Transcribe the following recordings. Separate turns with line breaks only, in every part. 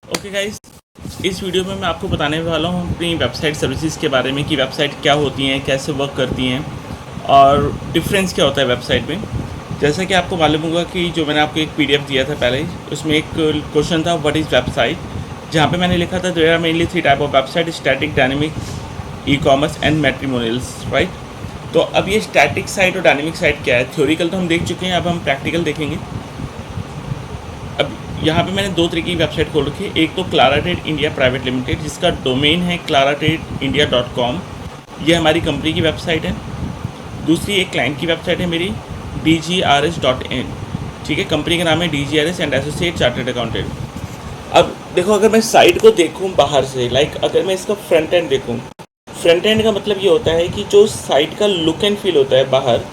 Okay guys, इस video में मैं आपको बताने वाला हूँ अपनी वेबसाइट सर्विसेज के बारे में कि वेबसाइट क्या होती हैं, कैसे वर्क करती हैं और डिफरेंस क्या होता है वेबसाइट में। जैसा कि आपको मालूम होगा कि जो मैंने आपको एक पीडीएफ दिया था पहले, उसमें एक क्वेश्चन था व्हाट इज़ वेबसाइट, जहाँ पे मैंने लिखा था there are mainly 3 type of website: static, dynamic, e commerce and matrimonials, right. तो अब ये स्टैटिक साइट और डायनेमिक साइट क्या है, थ्योरिकल तो हम देख चुके हैं, अब हम प्रैक्टिकल देखेंगे। अब यहाँ पे मैंने 2 तरीके की वेबसाइट खोल रखी है। एक तो क्लाराटेड इंडिया प्राइवेट लिमिटेड, जिसका डोमेन है claratedeIndia.com, ये हमारी कंपनी की वेबसाइट है। दूसरी एक क्लाइंट की वेबसाइट है मेरी, DGRS.in, ठीक है, कंपनी का नाम है DGRS and associate chartered accountant. अब देखो, अगर मैं साइट को देखूँ बाहर से, लाइक अगर मैं इसका फ्रंट एंड देखूँ, फ्रंट एंड का मतलब ये होता है कि जो साइट का लुक एंड फील होता है बाहर,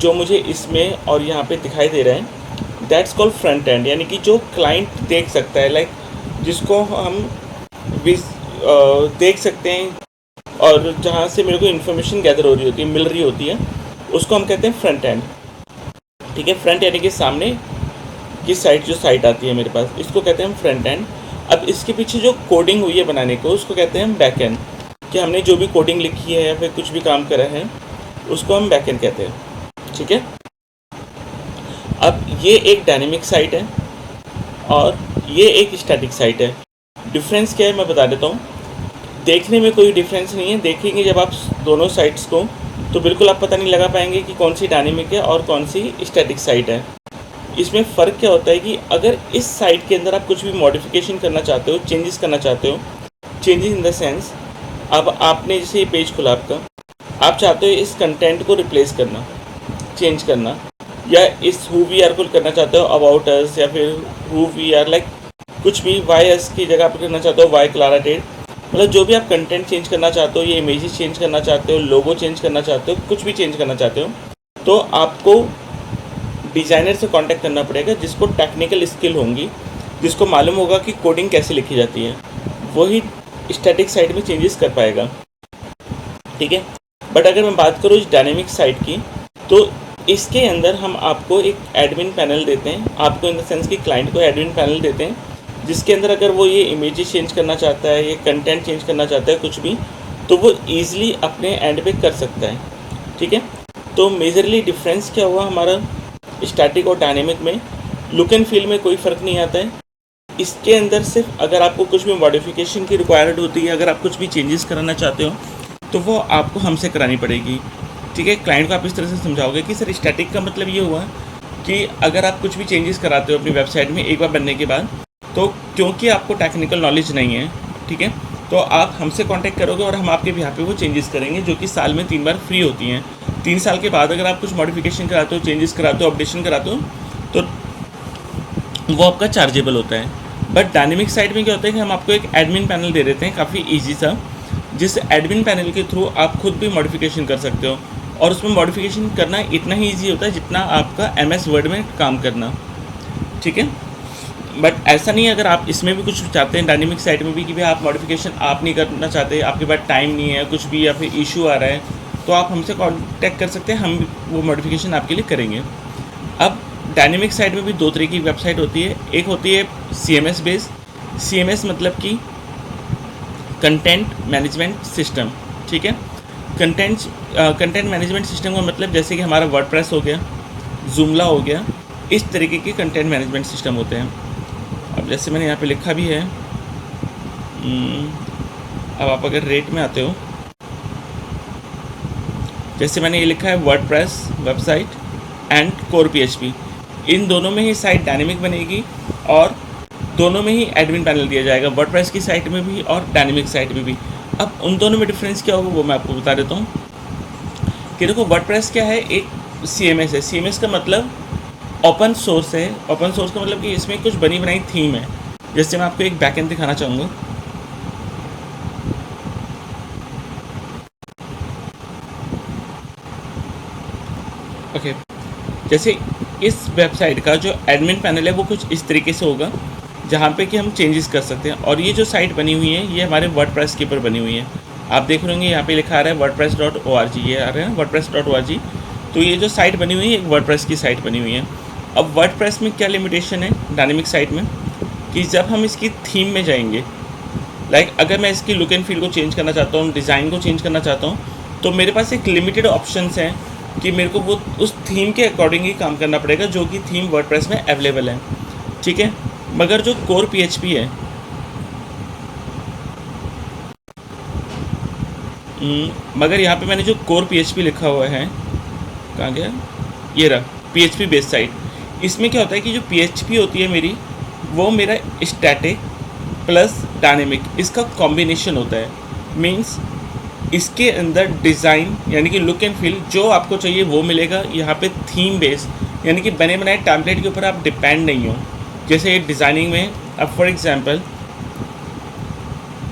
जो मुझे इसमें और यहाँ पे दिखाई दे रहा है, दैट्स कॉल्ड फ्रंट एंड, यानी कि जो क्लाइंट देख सकता है, लाइक जिसको हम देख सकते हैं और जहाँ से मेरे को इन्फॉर्मेशन गैदर हो रही होती है, मिल रही होती है, उसको हम कहते हैं फ्रंट एंड। ठीक है, फ्रंट यानी कि सामने की साइड, जो साइट आती है मेरे पास, इसको कहते हैं हम फ्रंट एंड। अब इसके पीछे जो कोडिंग हुई है बनाने को, उसको कहते हैं हम बैक एंड, कि हमने जो भी कोडिंग लिखी है या फिर कुछ भी काम करा है, उसको हम बैक एंड कहते हैं। ठीक है, अब ये एक डायनेमिक साइट है और ये एक स्टैटिक साइट है। डिफरेंस क्या है मैं बता देता हूँ। देखने में कोई डिफरेंस नहीं है, देखेंगे जब आप दोनों साइट्स को तो बिल्कुल आप पता नहीं लगा पाएंगे कि कौन सी डायनेमिक है और कौन सी स्टैटिक साइट है। इसमें फ़र्क क्या होता है कि अगर इस साइट के अंदर आप कुछ भी मॉडिफिकेशन करना चाहते हो, चेंजेस करना चाहते हो, चेंजेस इन द सेंस, अब आपने जैसे ये पेज खुला आपका, आप चाहते हो इस कंटेंट को रिप्लेस करना, चेंज करना, या इस हु वी आर को करना चाहते हो अबाउट अस, या फिर हु वी आर, लाइक कुछ भी वाई अस की जगह आप करना चाहते हो वाई क्लाराटेड, मतलब जो भी आप कंटेंट चेंज करना चाहते हो, ये इमेजेस चेंज करना चाहते हो, लोगो चेंज करना चाहते हो, कुछ भी चेंज करना चाहते हो, तो आपको डिज़ाइनर से कांटेक्ट करना पड़ेगा, जिसको टेक्निकल स्किल होंगी, जिसको मालूम होगा कि कोडिंग कैसे लिखी जाती है, वही स्टैटिक साइट में चेंजेस कर पाएगा। ठीक है, बट अगर मैं बात करूँ इस डायनेमिक साइट की, तो इसके अंदर हम आपको एक एडमिन पैनल देते हैं, आपको इन द सेंस कि क्लाइंट को एडमिन पैनल देते हैं, जिसके अंदर अगर वो ये इमेजेस चेंज करना चाहता है, ये कंटेंट चेंज करना चाहता है, कुछ भी, तो वो ईज़िली अपने एंड पे कर सकता है। ठीक है, तो मेजरली डिफरेंस क्या हुआ हमारा स्टैटिक और डायनेमिक में? लुक एंड फील में कोई फ़र्क नहीं आता है। इसके अंदर सिर्फ अगर आपको कुछ भी मॉडिफिकेशन की रिक्वायर्ड होती है, अगर आप कुछ भी चेंजेस कराना चाहते हो, तो वो आपको हमसे करानी पड़ेगी। ठीक है, क्लाइंट को आप इस तरह से समझाओगे कि सर स्टैटिक का मतलब ये हुआ कि अगर आप कुछ भी चेंजेस कराते हो अपनी वेबसाइट में एक बार बनने के बाद, तो क्योंकि आपको टेक्निकल नॉलेज नहीं है, ठीक है, तो आप हमसे कांटेक्ट करोगे और हम आपके बिहाफ पे वो चेंजेस करेंगे, जो कि साल में 3 बार फ्री होती हैं। 3 साल के बाद अगर आप कुछ मॉडिफिकेशन कराते हो, चेंजेस कराते हो, अपडेशन कराते हो, तो वो आपका चार्जेबल होता है। बट डायनेमिक साइट में क्या होता है कि हम आपको एक एडमिन पैनल दे देते हैं, काफ़ी ईजी सा, जिस एडमिन पैनल के थ्रू आप खुद भी मॉडिफिकेशन कर सकते हो, और उसमें मॉडिफिकेशन करना इतना ही ईजी होता है जितना आपका MS वर्ड में काम करना। ठीक है, बट ऐसा नहीं है, अगर आप इसमें भी कुछ चाहते हैं डायनेमिक साइट में भी कि भाई आप मॉडिफिकेशन आप नहीं करना चाहते, आपके पास टाइम नहीं है, कुछ भी, या फिर इशू आ रहा है, तो आप हमसे कांटेक्ट कर सकते हैं, हम वो मॉडिफिकेशन आपके लिए करेंगे। अब डायनेमिक साइट में भी 2 तरह की वेबसाइट होती है। एक होती है CMS बेस्ड, CMS मतलब कि कंटेंट मैनेजमेंट सिस्टम। ठीक है, कंटेंट मैनेजमेंट सिस्टम का मतलब जैसे कि हमारा वर्डप्रेस हो गया, जूमला हो गया, इस तरीके के कंटेंट मैनेजमेंट सिस्टम होते हैं। अब जैसे मैंने यहाँ पे लिखा भी है, अब आप अगर रेट में आते हो, जैसे मैंने ये लिखा है WordPress website and core PHP, इन दोनों में ही साइट डायनेमिक बनेगी और दोनों में ही एडमिन पैनल दिया जाएगा, वर्डप्रेस की साइट में भी और डायनेमिक साइट में भी। अब उन दोनों में डिफरेंस क्या होगा वो मैं आपको बता देता हूँ कि देखो, वर्डप्रेस क्या है, एक CMS है। CMS का मतलब ओपन सोर्स है। ओपन सोर्स का मतलब कि इसमें कुछ बनी बनाई थीम है। जैसे मैं आपको एक बैकएंड दिखाना चाहूँगा, ओके, जैसे इस वेबसाइट का जो एडमिन पैनल है वो कुछ इस तरीके से होगा, जहाँ पे कि हम चेंजेस कर सकते हैं। और ये जो साइट बनी हुई है, ये हमारे वर्डप्रेस के ऊपर बनी हुई है। आप देख रहे होंगे यहाँ पे लिखा आ रहा है wordpress.org, ये आ रहा है wordpress.org। तो ये जो साइट बनी हुई है, एक वर्डप्रेस की साइट बनी हुई है। अब वर्डप्रेस में क्या लिमिटेशन है डायनेमिक साइट में? कि जब हम इसकी थीम में जाएंगे, अगर मैं इसकी लुक एंड फील को चेंज करना चाहता हूँ, डिज़ाइन को चेंज करना चाहता हूँ, तो मेरे पास एक लिमिटेड ऑप्शंस हैं कि मेरे को वो उस थीम के अकॉर्डिंग ही काम करना पड़ेगा जो कि थीम वर्डप्रेस में अवेलेबल है, ठीक है। मगर जो कोर पीएचपी है, मगर यहाँ पे मैंने जो कोर पीएचपी लिखा हुआ है, कहाँ गया, ये रहा, पीएचपी बेस साइट। इसमें क्या होता है कि जो पीएचपी होती है मेरी, वो मेरा स्टैटिक प्लस डायनेमिक, इसका कॉम्बिनेशन होता है। मीन्स इसके अंदर डिज़ाइन यानी कि लुक एंड फील जो आपको चाहिए वो मिलेगा। यहाँ पे थीम बेस यानी कि बने बनाए टेम्पलेट के ऊपर आप डिपेंड नहीं हो। जैसे डिज़ाइनिंग में अब फॉर एग्जांपल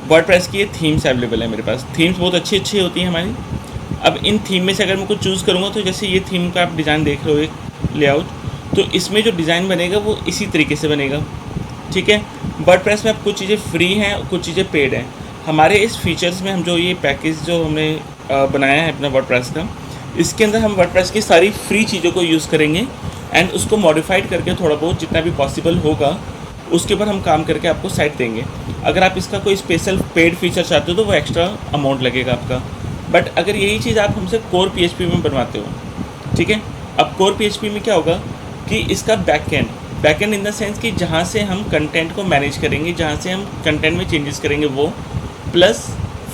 वर्डप्रेस की ये थीम्स अवेलेबल है मेरे पास। थीम्स बहुत अच्छी अच्छी होती हैं हमारी। अब इन थीम में से अगर मैं कुछ चूज़ करूँगा, तो जैसे ये थीम का आप डिज़ाइन देख रहे हो, एक लेआउट, तो इसमें जो डिज़ाइन बनेगा वो इसी तरीके से बनेगा, ठीक है। वर्डप्रेस में अब कुछ चीज़ें फ्री हैं, कुछ चीज़ें पेड हैं। हमारे इस फीचर्स में हम जो ये पैकेज जो हमने बनाया है अपना वर्डप्रेस का, इसके अंदर हम वर्डप्रेस की सारी फ्री चीज़ों को यूज़ करेंगे एंड उसको मॉडिफाइड करके थोड़ा बहुत जितना भी पॉसिबल होगा उसके ऊपर हम काम करके आपको साइट देंगे। अगर आप इसका कोई स्पेशल पेड फीचर चाहते हो तो वो एक्स्ट्रा अमाउंट लगेगा आपका। बट अगर यही चीज़ आप हमसे कोर पीएचपी में बनवाते हो, ठीक है। अब कोर पीएचपी में क्या होगा कि इसका बैकएंड इन द सेंस कि जहाँ से हम कंटेंट को मैनेज करेंगे, जहाँ से हम कंटेंट में चेंजेस करेंगे वो, प्लस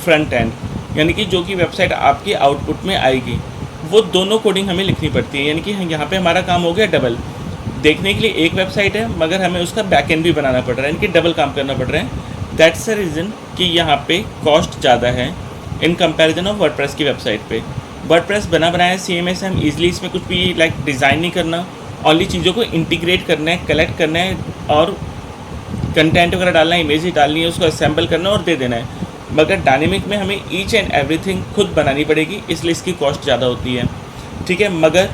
फ्रंट एंड यानी कि जो कि वेबसाइट आपकी आउटपुट में आएगी, वो दोनों कोडिंग हमें लिखनी पड़ती है। यानी कि यहाँ पे हमारा काम हो गया डबल। देखने के लिए एक वेबसाइट है मगर हमें उसका बैकएंड भी बनाना पड़ रहा है, यानी कि डबल काम करना पड़ रहा है। दैट्स द रीज़न कि यहाँ पे कॉस्ट ज़्यादा है इन कंपैरिजन ऑफ वर्डप्रेस की वेबसाइट पे। वर्डप्रेस बना बनाया CMS है, हम ईजिली इसमें कुछ भी डिज़ाइन नहीं करना, ओनली चीज़ों को इंटीग्रेट करना है, कलेक्ट करना है और कंटेंट वगैरह डालना है, इमेज डालनी है, उसको असेंबल करना और दे देना है। मगर डायनेमिक में हमें ईच एंड एवरीथिंग खुद बनानी पड़ेगी, इसलिए इसकी कॉस्ट ज़्यादा होती है, ठीक है। मगर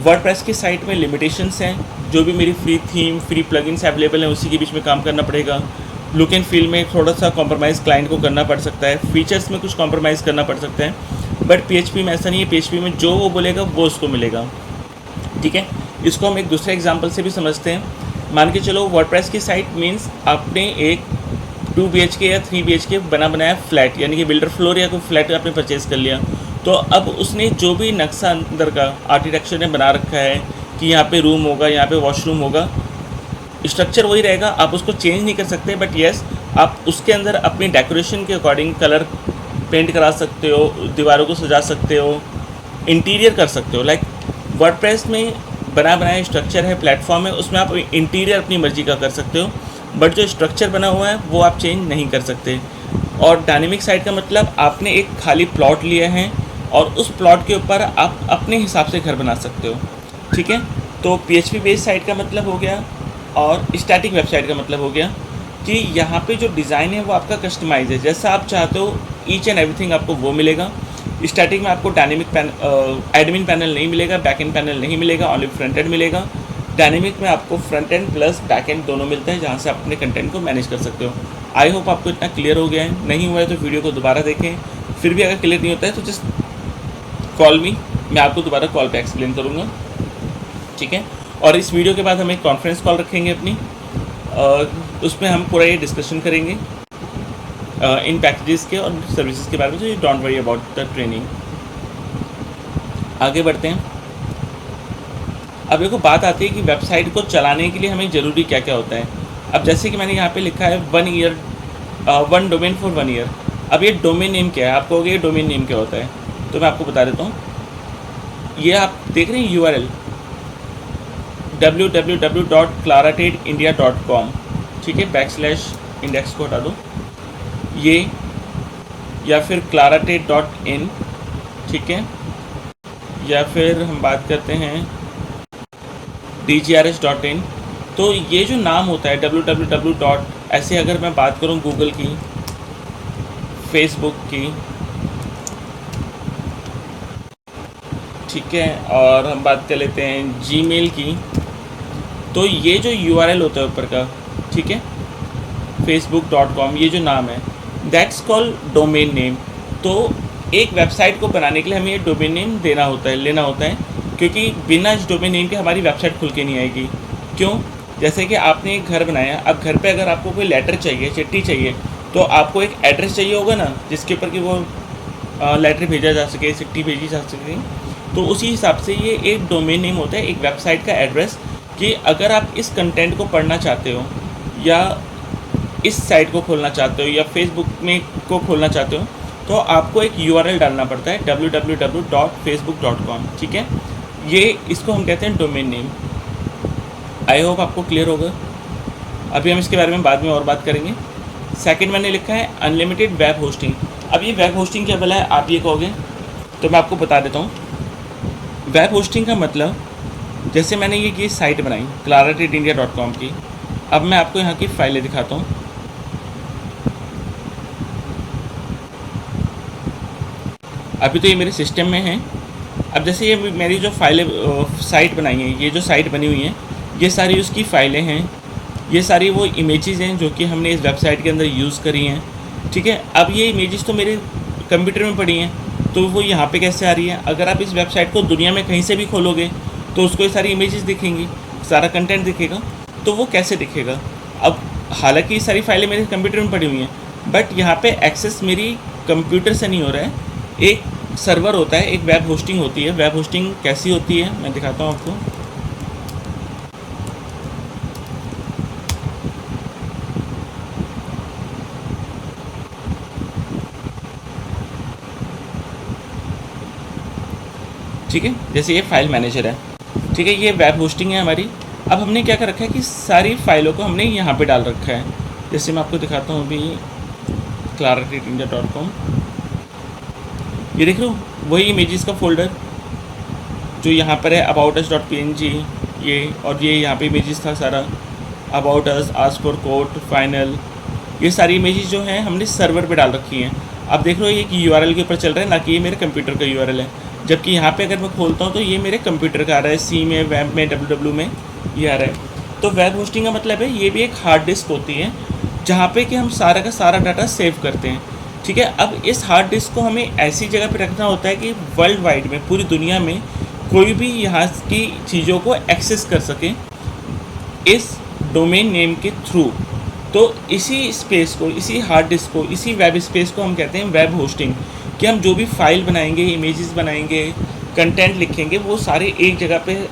वर्डप्रेस की साइट में लिमिटेशंस हैं। जो भी मेरी free theme, free plugins available हैं उसी के बीच में काम करना पड़ेगा। लुक एंड फील में थोड़ा सा कॉम्प्रोमाइज़ क्लाइंट को करना पड़ सकता है, फीचर्स में कुछ कॉम्प्रोमाइज़ करना पड़ सकता है। बट पीएचपी में ऐसा नहीं है, पीएचपी में जो वो बोलेगा वो उसको मिलेगा, ठीक है। इसको हम एक दूसरे एग्जाम्पल से भी समझते हैं। मान के चलो वर्डप्रेस की साइट मीन्स आपने एक 2 BHK या 3 BHK बना बनाया फ्लैट, यानी कि बिल्डर फ्लोर या कोई फ्लैट आपने परचेज़ कर लिया। तो अब उसने जो भी नक्शा अंदर का आर्किटेक्चर ने बना रखा है कि यहाँ पे रूम होगा, यहाँ पे वॉशरूम होगा, स्ट्रक्चर वही रहेगा, आप उसको चेंज नहीं कर सकते। बट येस, आप उसके अंदर अपनी डेकोरेशन के अकॉर्डिंग कलर पेंट करा सकते हो, दीवारों को सजा सकते हो, इंटीरियर कर सकते हो। वर्डप्रेस में बना बनाया स्ट्रक्चर है, प्लेटफॉर्म है, उसमें आप इंटीरियर अपनी मर्जी का कर सकते हो, बट जो स्ट्रक्चर बना हुआ है वो आप चेंज नहीं कर सकते। और डायनेमिक साइट का मतलब आपने एक खाली प्लॉट लिया है और उस प्लॉट के ऊपर आप अपने हिसाब से घर बना सकते हो, ठीक है। तो PHP बेस्ड साइट का मतलब हो गया और स्टैटिक वेबसाइट का मतलब हो गया कि यहाँ पे जो डिज़ाइन है वो आपका कस्टमाइज है, जैसा आप चाहते हो ईच एंड एवरीथिंग आपको वो मिलेगा। स्टैटिक में आपको डायनेमिक एडमिन पैनल नहीं मिलेगा, बैक एंड पैनल नहीं मिलेगा, ओनली फ्रंट एंड मिलेगा। डायनेमिक में आपको front end plus back and दोनों मिलता है, जहाँ से आप अपने कंटेंट को मैनेज कर सकते हो। आई होप आपको इतना क्लियर हो गया है। नहीं हुआ है तो वीडियो को दोबारा देखें। फिर भी अगर क्लियर नहीं होता है तो जस्ट कॉल मी, मैं आपको दोबारा कॉल पे एक्सप्लेन करूँगा, ठीक है। और इस वीडियो के बाद हम एक कॉन्फ्रेंस कॉल रखेंगे अपनी, उसमें हम पूरा ये डिस्कशन करेंगे इन पैकेजेस के और सर्विसेज के बारे में। तो you don't worry about the training. आगे बढ़ते हैं। अब देखो बात आती है कि वेबसाइट को चलाने के लिए हमें ज़रूरी क्या क्या होता है। अब जैसे कि मैंने यहाँ पे लिखा है 1 ईयर 1 डोमेन फॉर 1 ईयर। अब ये डोमेन नेम क्या है, आप कहोगे ये डोमेन नेम क्या होता है, तो मैं आपको बता देता हूँ। ये आप देख रहे हैं URL www.claratedindia.com, ठीक है, \इंडेक्स को हटा दो ये, या फिर clarated.in, ठीक है, या फिर हम बात करते हैं dgrs.in। तो ये जो नाम होता है www. ऐसे अगर मैं बात करूँ गूगल की, फेसबुक की, ठीक है, और हम बात कर लेते हैं जीमेल की, तो ये जो URL होता है ऊपर का, ठीक है, facebook.com, ये जो नाम है दैट्स कॉल्ड डोमेन नेम। तो एक वेबसाइट को बनाने के लिए हमें ये डोमेन नेम देना होता है, लेना होता है, क्योंकि बिना इस डोमेन नेम के हमारी वेबसाइट खुल के नहीं आएगी। क्यों? जैसे कि आपने एक घर बनाया, अब घर पे अगर आपको कोई लेटर चाहिए, चिट्ठी चाहिए, तो आपको एक एड्रेस चाहिए होगा ना, जिसके ऊपर कि वो लेटर भेजा जा सके, चिट्ठी भेजी जा सके। तो उसी हिसाब से ये एक डोमेन नेम होता है, एक वेबसाइट का एड्रेस, कि अगर आप इस कंटेंट को पढ़ना चाहते हो या इस साइट को खोलना चाहते हो या फेसबुक में को खोलना चाहते हो, तो आपको एक URL डालना पड़ता है www.facebook.com। ठीक है, ये इसको हम कहते हैं डोमेन नेम। आई होप आपको क्लियर होगा। अभी हम इसके बारे में बाद में और बात करेंगे। सेकंड मैंने लिखा है अनलिमिटेड वेब होस्टिंग। अब ये वेब होस्टिंग क्या भला है, आप ये कहोगे, तो मैं आपको बता देता हूँ। वेब होस्टिंग का मतलब, जैसे मैंने ये साइट बनाई claratradeIndia.com की। अब मैं आपको यहाँ की फाइलें दिखाता हूँ। अभी तो ये मेरे सिस्टम में है। अब जैसे ये मेरी जो फाइलें साइट बनाई है, ये जो साइट बनी हुई है, ये सारी उसकी फ़ाइलें हैं, ये सारी वो इमेजेस हैं जो कि हमने इस वेबसाइट के अंदर यूज़ करी हैं। ठीक है, अब ये इमेजेस तो मेरे कंप्यूटर में पड़ी हैं, तो वो यहाँ पे कैसे आ रही है? अगर आप इस वेबसाइट को दुनिया में कहीं से भी खोलोगे तो उसको ये सारी इमेजेस दिखेंगी, सारा कंटेंट दिखेगा। तो वो कैसे दिखेगा? अब हालांकि ये सारी फाइलें मेरे कंप्यूटर में पड़ी हुई हैं, बट यहाँ पे एक्सेस मेरी कंप्यूटर से नहीं हो रहा है। एक सर्वर होता है, एक वेब होस्टिंग होती है। वेब होस्टिंग कैसी होती है मैं दिखाता हूँ आपको। ठीक है, जैसे ये फाइल मैनेजर है, ठीक है, ये वेब होस्टिंग है हमारी। अब हमने क्या कर रखा है कि सारी फाइलों को हमने यहाँ पे डाल रखा है। जैसे मैं आपको दिखाता हूँ अभी claratradeIndia.com, ये देख रहे हो, वही इमेजेस का फोल्डर जो यहाँ पर है, aboutus.png, ये, और ये यहाँ पे इमेजेस था सारा, about us, ask for code, final, ये सारी इमेजेस जो हैं हमने सर्वर पे डाल रखी हैं। अब देख रहे हो ये कि URL के ऊपर चल रहा है, ना कि ये मेरे कंप्यूटर का URL है। जबकि यहाँ पे अगर मैं खोलता हूँ तो ये मेरे कंप्यूटर का आ रहा है, C में, वेब में, WW में ये आ रहा है। तो वेब होस्टिंग का मतलब है ये भी एक हार्ड डिस्क होती है जहाँ पे कि हम सारा का सारा डाटा सेव करते हैं। ठीक है, अब इस हार्ड डिस्क को हमें ऐसी जगह पे रखना होता है कि वर्ल्ड वाइड में, पूरी दुनिया में कोई भी यहाँ की चीज़ों को एक्सेस कर सके इस डोमेन नेम के थ्रू। तो इसी स्पेस को, इसी हार्ड डिस्क को, इसी वेब स्पेस को हम कहते हैं वेब होस्टिंग। कि हम जो भी फाइल बनाएंगे, इमेजेस बनाएंगे, कंटेंट लिखेंगे, वो सारे एक जगह पे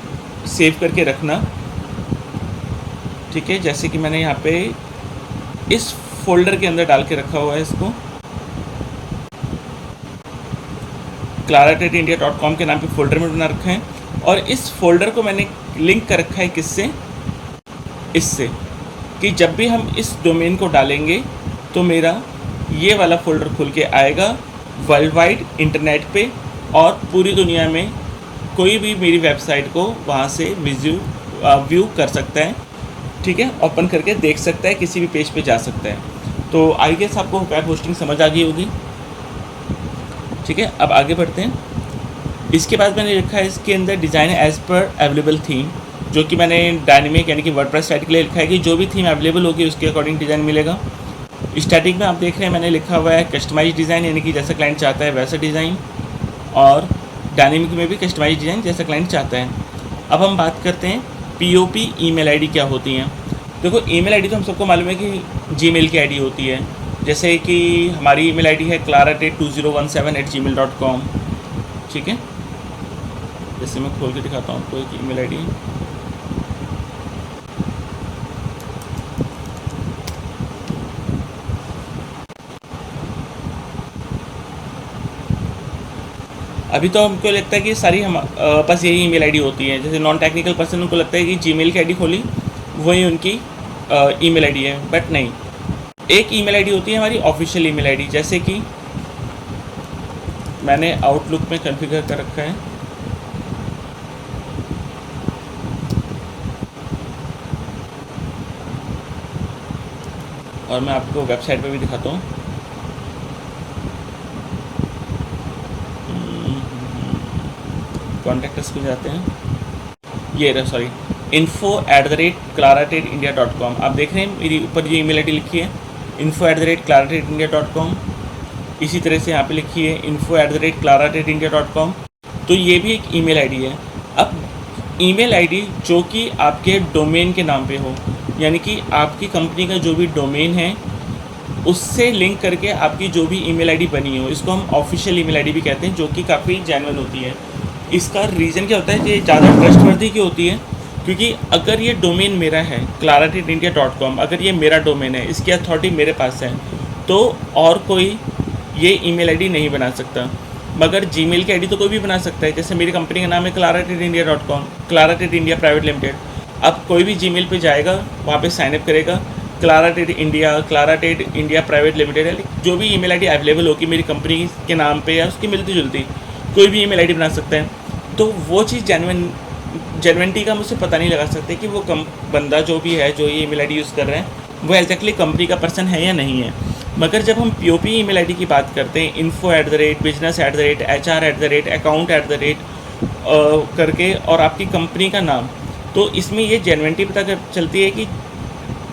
सेव करके रखना। ठीक है, जैसे कि मैंने यहाँ पे इस फोल्डर के अंदर डाल के रखा हुआ है, इसको claratradeIndia.com के नाम पे फोल्डर में बना रखा है। और इस फोल्डर को मैंने लिंक कर रखा है किससे? इससे, कि जब भी हम इस डोमेन को डालेंगे तो मेरा ये वाला फोल्डर खुल के आएगा वर्ल्ड वाइड इंटरनेट पे, और पूरी दुनिया में कोई भी मेरी वेबसाइट को वहाँ से व्यू कर सकता है। ठीक है, ओपन करके देख सकता है, किसी भी पेज पे जा सकता है। तो आई गेस आपको वेब होस्टिंग समझ आ गई होगी। ठीक है, अब आगे बढ़ते हैं। इसके बाद मैंने लिखा है इसके अंदर design as per available theme, जो कि मैंने डायनेमिक यानी कि वर्डप्रेस साइट के लिए लिखा है कि जो भी थीम अवेलेबल होगी उसके अकॉर्डिंग डिज़ाइन मिलेगा। स्टैटिक में आप देख रहे हैं मैंने लिखा हुआ है कस्टमाइज डिज़ाइन, यानी कि जैसा क्लाइंट चाहता है वैसा डिज़ाइन, और डायनेमिक में भी कस्टमाइज डिज़ाइन जैसा क्लाइंट चाहता है। अब हम बात करते हैं POP ईमेल आईडी क्या होती हैं। देखो, ईमेल आईडी तो हम सबको मालूम है कि जीमेल की आईडी होती है। जैसे कि हमारी ईमेल आईडी है claratrade2017@gmail.com। ठीक है, जैसे मैं खोल के दिखाता हूँ आपको एक ईमेल आईडी। अभी तो हमको लगता है कि सारी हम बस यही ईमेल आईडी होती है। जैसे नॉन टेक्निकल पर्सन को लगता है कि जीमेल की आईडी खोली वही उनकी ईमेल आईडी है, बट नहीं। एक ईमेल आईडी होती है हमारी ऑफिशियल ईमेल आईडी, जैसे कि मैंने आउटलुक में कॉन्फ़िगर कर रखा है। और मैं आपको वेबसाइट पे भी दिखाता हूँ। कॉन्टैक्ट्स पे जाते हैं, ये रहा, सॉरी, info@claratradeIndia.com। आप देख रहे हैं मेरी ऊपर ये ईमेल आईडी लिखी है info@claratradeIndia.com। इसी तरह से यहाँ पे लिखी है info@claratradeIndia.com। तो ये भी एक ईमेल आईडी है। अब ईमेल आईडी जो कि आपके डोमेन के नाम पे हो, यानी कि आपकी कंपनी का जो भी डोमेन है उससे लिंक करके आपकी जो भी ईमेल आईडी बनी हो, इसको हम ऑफिशियल ईमेल आईडी भी कहते हैं, जो कि काफ़ी जेन्युइन होती है। इसका रीज़न क्या होता है कि ज़्यादा ट्रस्टवर्दी क्यों होती है, क्योंकि अगर ये डोमेन मेरा है clarityindia.com, अगर ये मेरा डोमेन है, इसकी अथॉरिटी मेरे पास है, तो और कोई ये ईमेल आईडी नहीं बना सकता। मगर जीमेल की आईडी तो कोई भी बना सकता है। जैसे मेरी कंपनी का नाम है clarityindia.com, क्लाराटेड इंडिया प्राइवेट लिमिटेड। अब कोई भी जीमेल पे जाएगा, वहाँ पे साइनअप करेगा, क्लाराटेड इंडिया प्राइवेट लिमिटेड है, जो भी ईमेल आईडी अवेलेबल होगी मेरी कंपनी के नाम पे या उसकी मिलती जुलती, कोई भी ईमेल आईडी बना सकते हैं। तो वो चीज़ जेन्युइनिटी का मुझसे पता नहीं लगा सकते कि वो बंदा जो भी है, जो ये ईमेल आईडी यूज़ कर रहे हैं, वो एग्जैक्टली कंपनी का पर्सन है या नहीं है। मगर जब हम POP ईमेल आईडी की बात करते हैं, info@business@, HR@, account@ करके और आपकी कंपनी का नाम, तो इसमें ये जेन्युइनिटी पता चलती है कि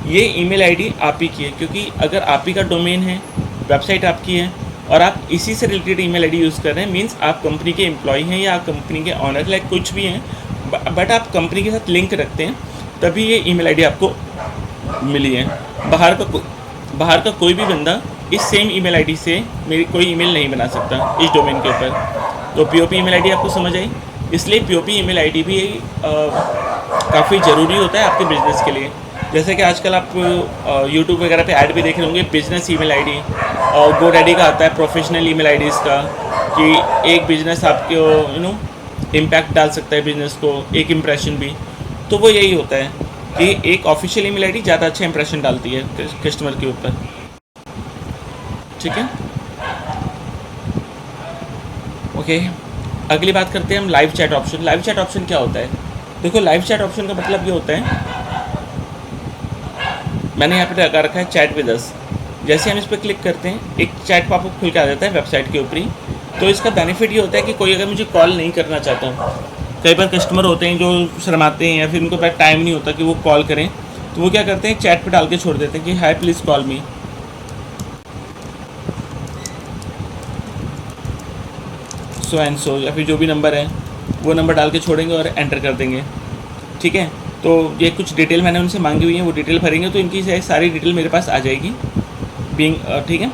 ये ईमेल आईडी आप ही की है, क्योंकि अगर आप ही का डोमेन है, वेबसाइट आपकी है और आप इसी से रिलेटेड ईमेल आईडी यूज़ कर रहे हैं, मीन्स आप कंपनी के एम्प्लॉय हैं या आप कंपनी के ऑनर, लाइक कुछ भी हैं, बट आप कंपनी के साथ लिंक रखते हैं, तभी ये ईमेल आईडी आपको मिली है। बाहर का कोई भी बंदा इस सेम ईमेल आईडी से मेरी कोई ईमेल नहीं बना सकता इस डोमेन के ऊपर। तो POP ईमेल आईडी आपको समझ आई, इसलिए POP ईमेल आईडी भी काफ़ी ज़रूरी होता है आपके बिजनेस के लिए। जैसे कि आजकल आप यूट्यूब वगैरह पे ऐड भी देख रहे होंगे, बिजनेस ईमेल आईडी और GoDaddy का आता है प्रोफेशनल ईमेल आईडीज़ का, कि एक बिजनेस आपको इम्पैक्ट डाल सकता है बिजनेस को, एक इम्प्रेशन भी। तो वो यही होता है कि एक ऑफिशियल ईमेल आईडी ज़्यादा अच्छा इंप्रेशन डालती है कस्टमर के ऊपर। ठीक है, ओके। अगली बात करते हैं हम live chat option. Live chat option क्या होता है? देखो, लाइव चैट ऑप्शन का मतलब ये होता है, मैंने यहाँ पे लगा रखा है चैट विद अस। जैसे हम इस पर क्लिक करते हैं, एक चैट पॉपअप खुल के आ जाता है वेबसाइट के ऊपर ही। तो इसका बेनिफिट ये होता है कि कोई अगर मुझे कॉल नहीं करना चाहता, कई बार कस्टमर होते हैं जो शर्माते हैं या फिर उनको पास टाइम नहीं होता कि वो कॉल करें, तो वो क्या करते हैं, चैट पे डाल के छोड़ देते हैं कि hi please call me. So and so, या फिर जो भी नंबर है वो नंबर डाल के छोड़ेंगे और एंटर कर देंगे। ठीक है, तो ये कुछ डिटेल मैंने उनसे मांगी हुई है, वो डिटेल भरेंगे तो इनकी सारी डिटेल मेरे पास आ जाएगी ठीक है।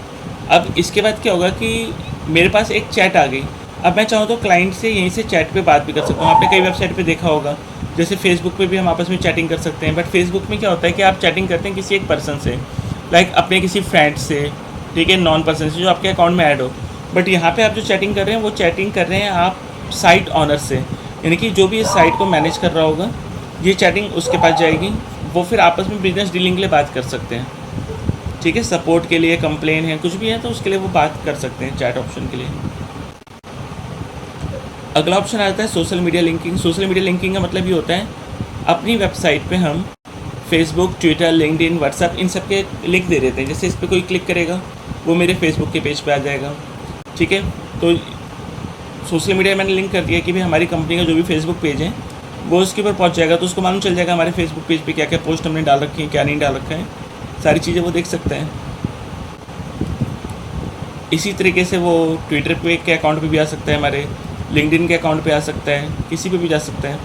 अब इसके बाद क्या होगा कि मेरे पास एक चैट आ गई। अब मैं चाहूँ तो क्लाइंट से यहीं से चैट पे बात भी कर सकता हूँ। आपने कई वेबसाइट पे देखा होगा, जैसे फेसबुक पे भी हम आपस में चैटिंग कर सकते हैं, बट फेसबुक में क्या होता है कि आप चैटिंग करते हैं किसी एक पर्सन से, लाइक अपने किसी फ्रेंड से, ठीक है, नॉन पर्सन से जो आपके अकाउंट में ऐड हो। बट यहाँ पे आप जो चैटिंग कर रहे हैं वो चैटिंग कर रहे हैं आप साइट ऑनर से, यानी कि जो भी इस साइट को मैनेज कर रहा होगा, ये चैटिंग उसके पास जाएगी, वो फिर आपस में बिजनेस डीलिंग के लिए बात कर सकते हैं। ठीक है, सपोर्ट के लिए, कंप्लेन है, कुछ भी है तो उसके लिए वो बात कर सकते हैं चैट ऑप्शन के लिए। अगला ऑप्शन आता है social media linking. Social media linking का मतलब ये होता है अपनी वेबसाइट पे हम फेसबुक, ट्विटर, लिंक्डइन, व्हाट्सएप, इन सब के लिंक दे देते हैं। जैसे इस पर कोई क्लिक करेगा वो मेरे फेसबुक के पेज पे आ जाएगा। ठीक है, तो सोशल मीडिया मैंने लिंक कर दिया कि भाई हमारी कंपनी का जो भी फेसबुक पेज है वो उसके ऊपर पहुंच जाएगा, तो उसको मालूम चल जाएगा हमारे फेसबुक पेज पे क्या क्या पोस्ट हमने डाल रखी है, क्या नहीं डाल रखा है, सारी चीज़ें वो देख सकते हैं। इसी तरीके से वो ट्विटर पे के अकाउंट पे भी आ सकता है, हमारे लिंक्डइन के अकाउंट पे आ सकता है, किसी पे भी जा सकता है।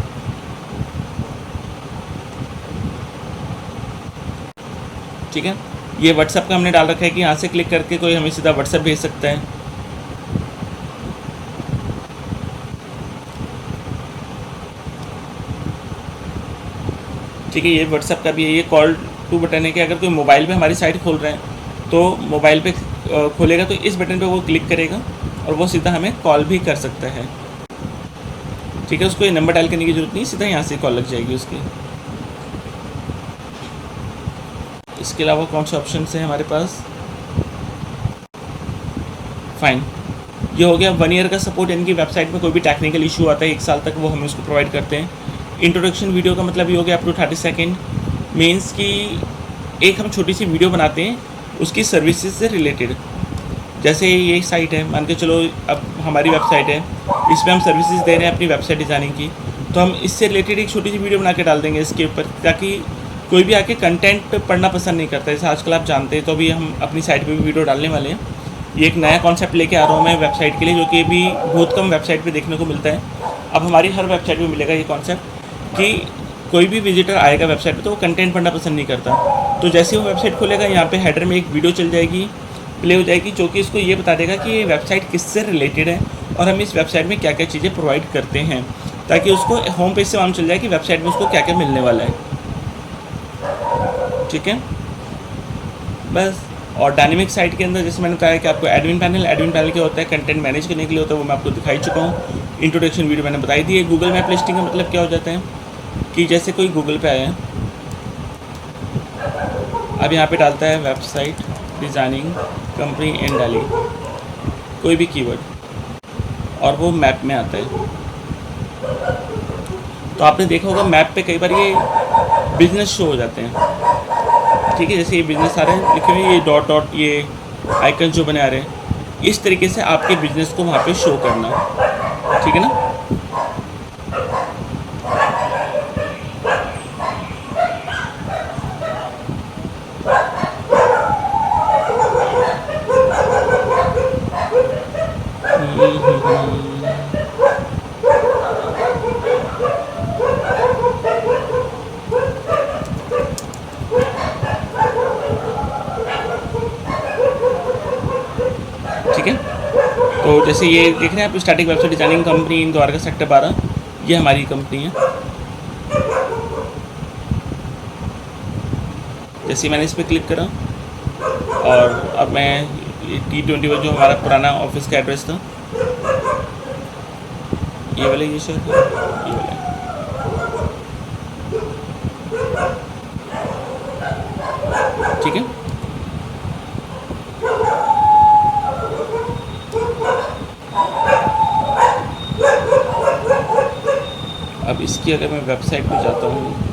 ठीक है, ये व्हाट्सएप का हमने डाल रखा है कि यहाँ से क्लिक करके कोई हमें सीधा व्हाट्सएप भेज सकता है। ठीक है, ये व्हाट्सएप का भी है। ये कॉल टू बटन है कि अगर कोई मोबाइल पे हमारी साइट खोल रहा है तो मोबाइल पे खोलेगा तो इस बटन पे वो क्लिक करेगा और वो सीधा हमें कॉल भी कर सकता है। ठीक है, उसको ये नंबर डायल करने की जरूरत नहीं, सीधा यहाँ से कॉल लग जाएगी उसकी। इसके अलावा कौन से ऑप्शन है हमारे पास? फाइन, ये हो गया 1 ईयर का सपोर्ट, यानी कि वेबसाइट में कोई भी टेक्निकल इशू आता है 1 साल तक वो हम उसको प्रोवाइड करते हैं। इंट्रोडक्शन वीडियो का मतलब ये हो गया अप टू 30 सेकेंड, मीन्स कि एक हम छोटी सी वीडियो बनाते हैं उसकी सर्विसेज से रिलेटेड। जैसे ये साइट है, मान के चलो अब हमारी वेबसाइट है, इस पर हम सर्विसेज दे रहे हैं अपनी वेबसाइट डिज़ाइनिंग की, तो हम इससे रिलेटेड एक छोटी सी वीडियो बना के डाल देंगे इसके ऊपर, ताकि कोई भी आके कंटेंट पढ़ना पसंद नहीं करता। जैसे आजकल आप जानते हैं, तो अभी हम अपनी साइट पे भी वीडियो डालने वाले हैं। ये एक नया कॉन्सेप्ट लेके आ रहा हूँ मैं वेबसाइट के लिए, जो कि अभी बहुत कम वेबसाइट पे देखने को मिलता है। अब हमारी हर वेबसाइट पे मिलेगा ये कॉन्सेप्ट कि कोई भी विजिटर आएगा वेबसाइट पे तो वो कंटेंट पढ़ना पसंद नहीं करता। तो जैसे ही वो वेबसाइट खोलेगा, यहाँ पे हेडर में एक वीडियो चल जाएगी, प्ले हो जाएगी, जो कि इसको ये बता देगा कि ये वेबसाइट किससे रिलेटेड है और हम इस वेबसाइट में क्या क्या चीज़ें प्रोवाइड करते हैं, ताकि उसको होम पेज से मालूम चल जाए कि वेबसाइट में उसको क्या क्या मिलने वाला है। ठीक है, बस। और डायनेमिक साइट के अंदर जैसे मैंने बताया कि आपको एडमिन पैनल क्या होता है, कंटेंट मैनेज करने के लिए होता है, वो मैं आपको दिखाई चुका हूँ। इंट्रोडक्शन वीडियो मैंने बताई दी है। गूगल मैप लिस्टिंग का मतलब क्या हो जाता है कि जैसे कोई गूगल पे आया है, अब यहाँ पे डालता है वेबसाइट डिज़ाइनिंग कंपनी इन दिल्ली, कोई भी कीवर्ड, और वो मैप में आता है। तो आपने देखा होगा मैप पे कई बार ये बिजनेस शो हो जाते हैं। ठीक है, जैसे ये बिजनेस आ रहे हैं लिखे हुए, ये डॉट डॉट ये आइकन जो बने आ रहे हैं, इस तरीके से आपके बिजनेस को वहाँ पे शो करना। ठीक है ना। ठीक है, तो जैसे ये देख रहे हैं आप, स्टैटिक वेबसाइट डिजाइनिंग कंपनी इन द्वारका सेक्टर 12, ये हमारी कंपनी है। जैसे मैंने इस पर क्लिक करा और अब मैं T21 जो हमारा पुराना ऑफिस का एड्रेस था, ये वाले, ये शायद ये वाला, ठीक है। अब इसकी अगर मैं वेबसाइट पे जाता हूँ,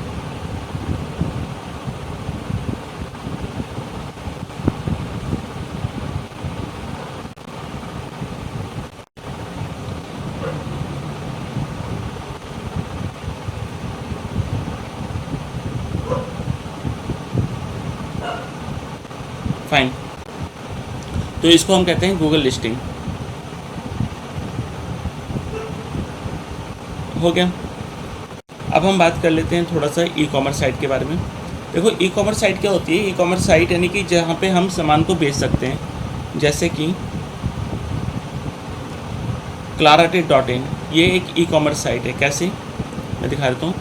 फाइन, तो इसको हम कहते हैं गूगल लिस्टिंग। हो गया। अब हम बात कर लेते हैं थोड़ा सा ई कॉमर्स साइट के बारे में। देखो, ई कॉमर्स साइट क्या होती है? ई कॉमर्स साइट यानी कि जहाँ पे हम सामान को बेच सकते हैं, जैसे कि Clarate.in, ये एक ई कॉमर्स साइट है। कैसे, मैं दिखा देता हूँ।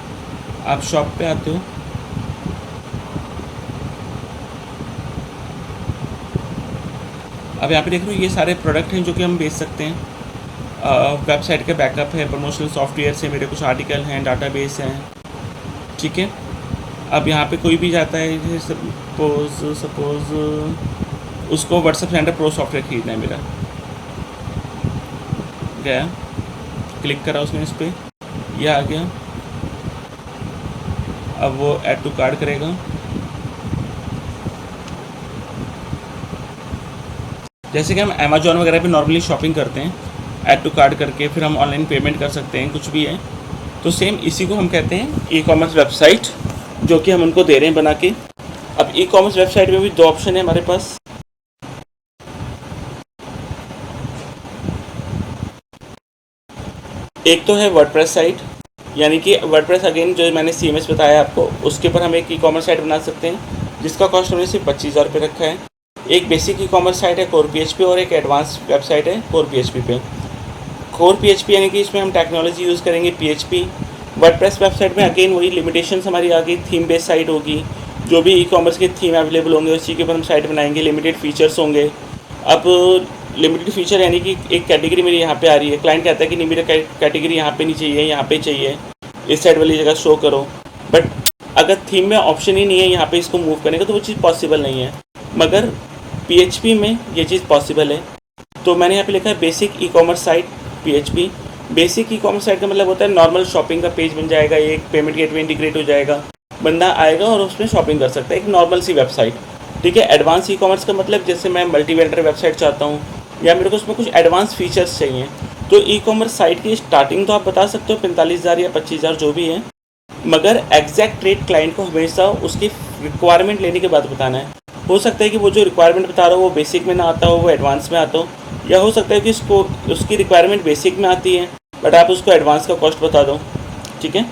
आप शॉप पे आते हो, अब यहाँ पे देख रहे हो ये सारे प्रोडक्ट हैं जो कि हम बेच सकते हैं। वेबसाइट का बैकअप है, प्रमोशनल सॉफ्टवेयर से मेरे कुछ आर्टिकल हैं, डाटाबेस हैं। ठीक है, अब यहाँ पे कोई भी जाता है, सपोज उसको व्हाट्सएप सेंटर प्रो सॉफ्टवेयर खरीदना है, मेरा गया, क्लिक करा उसने इस पर, यह आ गया। अब वो ऐड टू कार्ड करेगा। जैसे कि हम अमेजोन वगैरह पे नॉर्मली शॉपिंग करते हैं, ऐड टू कार्ड करके फिर हम ऑनलाइन पेमेंट कर सकते हैं, कुछ भी है। तो सेम इसी को हम कहते हैं ई कॉमर्स वेबसाइट, जो कि हम उनको दे रहे हैं बना के। अब ई कॉमर्स वेबसाइट में भी दो ऑप्शन है हमारे पास। एक तो है वर्डप्रेस साइट, यानी कि वर्डप्रेस अगेन जो मैंने CMS बताया आपको, उसके ऊपर हम एक ई कॉमर्स साइट बना सकते हैं, जिसका कॉस्ट हमने सिर्फ 25,000 रुपये रखा है। एक बेसिक ई कॉमर्स साइट है कोर PHP, और एक एडवांस वेबसाइट है कोर PHP पे। कोर PHP यानी कि इसमें हम टेक्नोलॉजी यूज़ करेंगे PHP। वर्डप्रेस वेबसाइट में अगेन वही लिमिटेशंस हमारी आ गई, थीम बेस्ड साइट होगी, जो भी ई कॉमर्स के थीम अवेलेबल होंगे उसी के ऊपर हम साइट बनाएंगे, लिमिटेड फीचर्स होंगे। अब लिमिटेड फीचर यानी कि एक कैटेगरी मेरी यहाँ पे आ रही है, क्लाइंट कहता है कि नहीं, मेरा कैटेगरी यहाँ पे नहीं चाहिए, यहाँ पे चाहिए, इस साइड वाली जगह शो करो। बट अगर थीम में ऑप्शन ही नहीं है यहाँ पे इसको मूव करने का, तो वो चीज़ पॉसिबल नहीं है। मगर PHP में ये चीज़ पॉसिबल है। तो मैंने यहाँ पे लिखा है basic e commerce site PHP। Basic e commerce site का मतलब होता है नॉर्मल शॉपिंग का पेज बन जाएगा, एक पेमेंट गेटवे इंटीग्रेट हो जाएगा, बंदा आएगा और उसमें शॉपिंग कर सकता है, एक नॉर्मल सी वेबसाइट। ठीक है। एडवांस ई कॉमर्स का मतलब जैसे मैं मल्टी वेंडर वेबसाइट चाहता हूँ, या मेरे को उसमें कुछ एडवांस फीचर्स चाहिए, तो ई कॉमर्स साइट की स्टार्टिंग तो आप बता सकते हो 45,000 या 25,000 जो भी है, मगर एग्जैक्ट रेट क्लाइंट को हमेशा उसकी रिक्वायरमेंट लेने के बाद बताना है। हो सकता है कि वो जो रिक्वायरमेंट बता रहा हो वो बेसिक में ना आता हो, वो एडवांस में आता हो, या हो सकता है कि उसकी रिक्वायरमेंट बेसिक में आती है बट आप उसको एडवांस का कॉस्ट बता दो। ठीक है,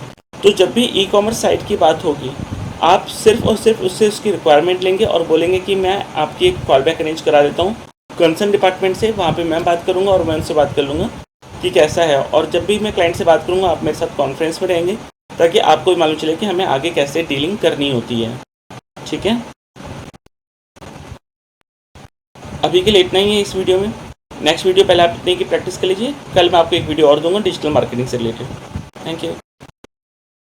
तो जब भी ई कॉमर्स साइट की बात होगी, आप सिर्फ और सिर्फ उससे उसकी रिक्वायरमेंट लेंगे और बोलेंगे कि मैं आपकी एक कॉल बैक अरेंज करा देता हूँ कंसर्न डिपार्टमेंट से। वहाँ पे मैं बात करूँगा और मैं उनसे बात कर लूँगा कि कैसा है। और जब भी मैं क्लाइंट से बात करूँगा, आप मेरे साथ कॉन्फ्रेंस में रहेंगे ताकि आपको भी मालूम चले कि हमें आगे कैसे डीलिंग करनी होती है। ठीक है, अभी के लिए इतना ही है इस वीडियो में। नेक्स्ट वीडियो पहले आप इतने की प्रैक्टिस कर लीजिए। कल मैं आपको एक वीडियो और दूंगा डिजिटल मार्केटिंग से रिलेटेड। Thank you.